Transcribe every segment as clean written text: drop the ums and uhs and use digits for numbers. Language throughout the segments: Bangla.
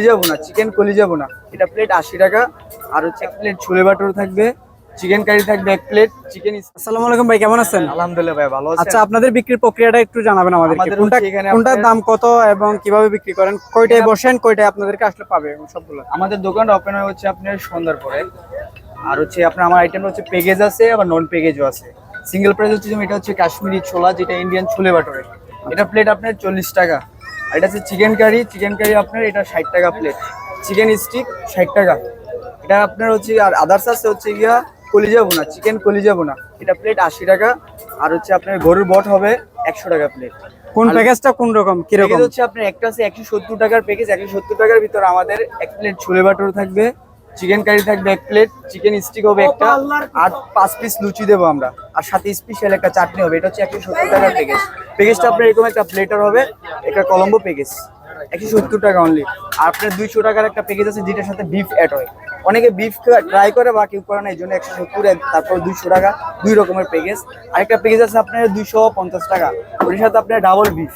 যাবো না, চিকেন কলিজা বোনা, এটা প্লেট 80 টাকা। আর হচ্ছে এক প্লেট ছোলে বাটোর থাকবে, চিকেন কারি থাকবে এক প্লেট, চিকেন। আসসালামু আলাইকুম ভাই, কেমন আছেন? আলহামদুলিল্লাহ ভাই, ভালো আছেন? আচ্ছা, আপনাদের বিক্রির প্রক্রিয়াটা একটু জানাবেন আমাদেরকে। আমাদের কোনটা হচ্ছে এখানে কোনটার আপনার- দাম কত এবং কিভাবে বিক্রি করেন, কয়টায় বসেন, কয়টায় আপনাদেরকে আসলে পাবে সবগুলো? আমাদের দোকানটা ওপেন হয় হচ্ছে আপনার সন্ধ্যার পরে। আর হচ্ছে আপনার আমার আইটেম হচ্ছে পেকেজ আছে, আবার নন পেকেজও আছে। সিঙ্গেল প্রাইস হচ্ছে যেমন এটা হচ্ছে কাশ্মীরি ছোলা, যেটা ইন্ডিয়ান ছোলে বাটোরে, এটা প্লেট আপনার 40 টাকা। আর এটা হচ্ছে চিকেন কারি, চিকেন কারি আপনার এটা 60 টাকা প্লেট। চিকেন স্টিক 60 টাকা। এটা আপনার হচ্ছে, আর আদার্স আছে হচ্ছে গিয়া কলিজা বোনা, চিকেন কলিজা বোনা, এটা প্লেট 80 টাকা। আর হচ্ছে আপনার গরুর বট হবে 100 টাকা প্লেট। কোন প্যাকেজটা কোন রকম কিরকম? প্যাকেজ হচ্ছে আপনার একটা আছে 170 টাকার প্যাকেজ, 170 টাকার ভিতর আমাদের এক প্লেট ছোলে বাটোর থাকবে, চিকেন কারি থাকবে এক প্লেট, চিকেন স্টিক হবে একটা, আর 5 পিস লুচি দেবো আমরা, আর সাথে স্পেশাল একটা চাটনি হবে। এটা হচ্ছে 170 টাকার প্যাকেজ। প্যাকেজটা আপনার এরকম একটা প্লেটার হবে, একটা কলম্বো প্যাকেজ, 170 টাকা অনলি। আর আপনার 200 টাকার একটা প্যাকেজ আছে যেটার সাথে বিফ অ্যাড হয়। অনেকে বিফ ট্রাই করে বা কেউ করে না, এই জন্য 170, তারপর 200 টাকা, দুই রকমের প্যাকেজ। আরেকটা প্যাকেজ আছে আপনার 250 টাকা, ওর সাথে আপনার ডাবল বিফ,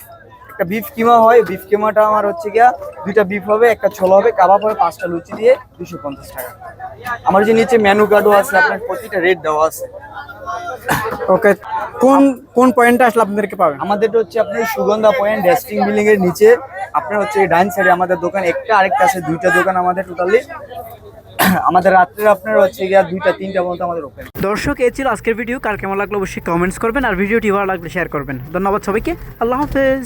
একটা বিফ কিমা হয়। বিফ কিমাটা আমার হচ্ছে গিয়া 2টা বিফ হবে, একটা ছোলা হবে, কাবাব হবে, 5টা লুচি দিয়ে 250 টাকা। আমার যে নিচে মেনু কার্ডও আছে, আপনার প্রতিটা রেট দেওয়া আছে। ওকে, কোন কোন পয়েন্টটা আসলে আপনাদেরকে পাবেন? আমাদেরটা হচ্ছে আপনার সুগন্ধা পয়েন্ট রেস্টিং বিল্ডিং এর নিচে। আপনার হচ্ছে ডাইন সাইডে আমাদের দোকান একটা, আরেকটা আছে, 2টা দোকান আমাদের টোটালি। আমাদের রাত্রে আপনার হচ্ছে গিয়া 2টা 3টা পর্যন্ত আমাদের ওপেন। দর্শক, এই ছিল আজকের ভিডিও। কার কেমন লাগলো অবশ্যই কমেন্টস করবেন, আর ভিডিওটি ভালো লাগলে শেয়ার করবেন। ধন্যবাদ সবাইকে, আল্লাহ হাফেজ।